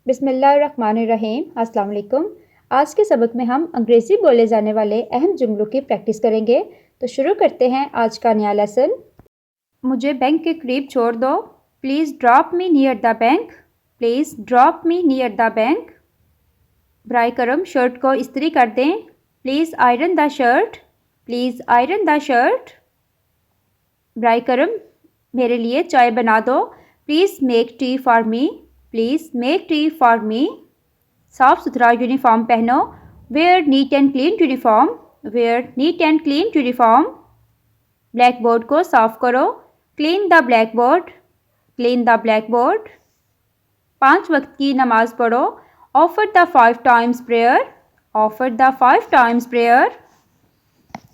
बिस्मिल्लाहिर्रहमानिर्रहीम। अस्सलाम वालेकुम। आज के सबक में हम अंग्रेज़ी बोले जाने वाले अहम जुमलों की प्रैक्टिस करेंगे। तो शुरू करते हैं आज का नया लेसन। मुझे बैंक के करीब छोड़ दो। Please drop me near the bank. Please drop me near the bank. बराए करम शर्ट को इस्त्री कर दें। Please iron the shirt. Please iron the shirt. बराए करम मेरे लिए चाय बना दो। Please make tea for me. Please make tea for me. साफ़ सुथरा यूनिफॉर्म पहनो। Wear neat and clean uniform. Wear neat and clean uniform. Black board को साफ करो। Clean the black board. Clean the black board. 5 वक्त की नमाज पढ़ो। Offer the 5 times prayer. Offer the 5 times prayer.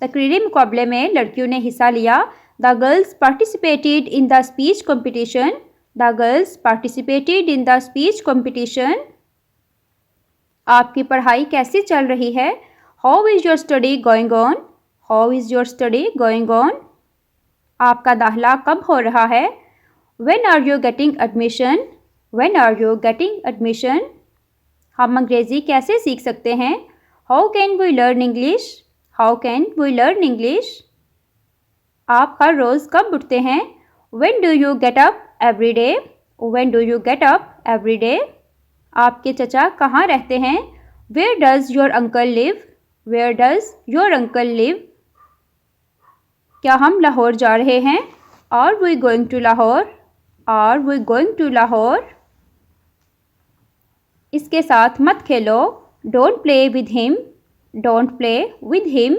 तकरीरी मुकाबले में लड़कियों ने हिस्सा लिया। The girls participated in the speech competition. The girls participated in the speech competition. आपकी पढ़ाई कैसी चल रही है? How is your study going on? How is your study going on? आपका दाखिला कब हो रहा है? When are you getting admission? When are you getting admission? हम अंग्रेज़ी कैसे सीख सकते हैं? How can we learn English? How can we learn English? आप हर रोज़ कब उठते हैं? When do you get up every day? When do you get up every day? आपके चचा कहाँ रहते हैं? Where does your uncle live? Where does your uncle live? क्या हम लाहौर जा रहे हैं? Are we going to Lahore? Are we going to Lahore? इसके साथ मत खेलो। Don't play with him. Don't play with him.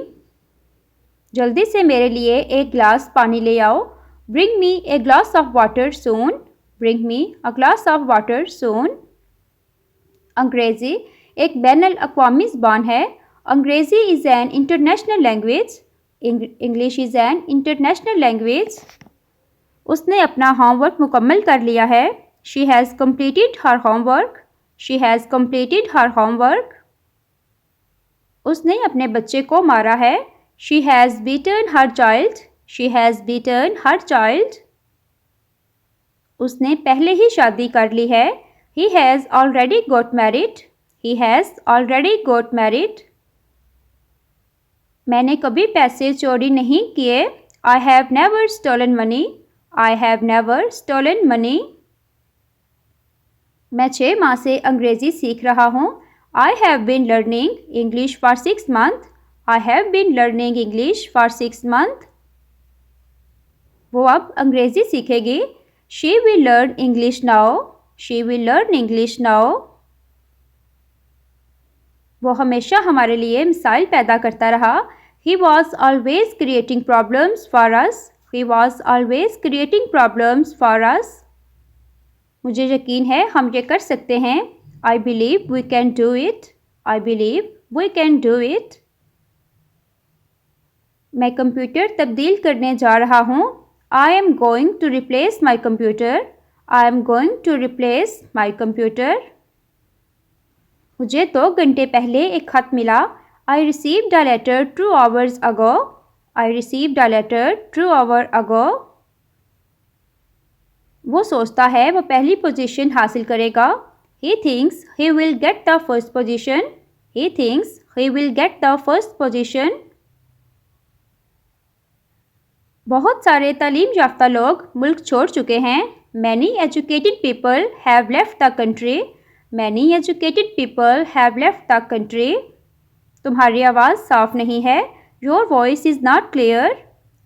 जल्दी से मेरे लिए एक गिलास पानी ले आओ। Bring me a glass of water soon. Bring me a glass of water soon. अंग्रेज़ी एक बैनुल अक़वामी ज़बान है। अंग्रेज़ी is an international language. English is an international language. उसने अपना होमवर्क मुकम्मल कर लिया है। She has completed her homework. She has completed her homework. उसने अपने बच्चे को मारा है। She has beaten her child. She has beaten her child. उसने पहले ही शादी कर ली है। He has already got married. He has already got married. मैंने कभी पैसे चोरी नहीं किए। I have never stolen money. I have never stolen money. मैं 6 माह से अंग्रेज़ी सीख रहा हूँ। I have been learning English for 6 months. I have been learning English for 6 months. वो अब अंग्रेज़ी सीखेगी। She will learn English now. She will learn English now. वो हमेशा हमारे लिए मिसाइल पैदा करता रहा। He was always creating problems for us. He was always creating problems for us. मुझे यकीन है हम ये कर सकते हैं। I believe we can do it. I believe we can do it. मैं कंप्यूटर तब्दील करने जा रहा हूँ। I am going to replace my computer. I am going to replace my computer. मुझे 2 घंटे पहले एक खत मिला। I received a letter 2 hours ago. I received a letter 2 hours ago. वो सोचता है वो पहली पोजीशन हासिल करेगा। He thinks he will get the first position. He thinks he will get the first position. बहुत सारे तालीम याफ्ता लोग मुल्क छोड़ चुके हैं। Many educated people have left the country. Many educated people have left the country. तुम्हारी आवाज़ साफ नहीं है। Your voice is not clear.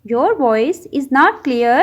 Your voice is not clear.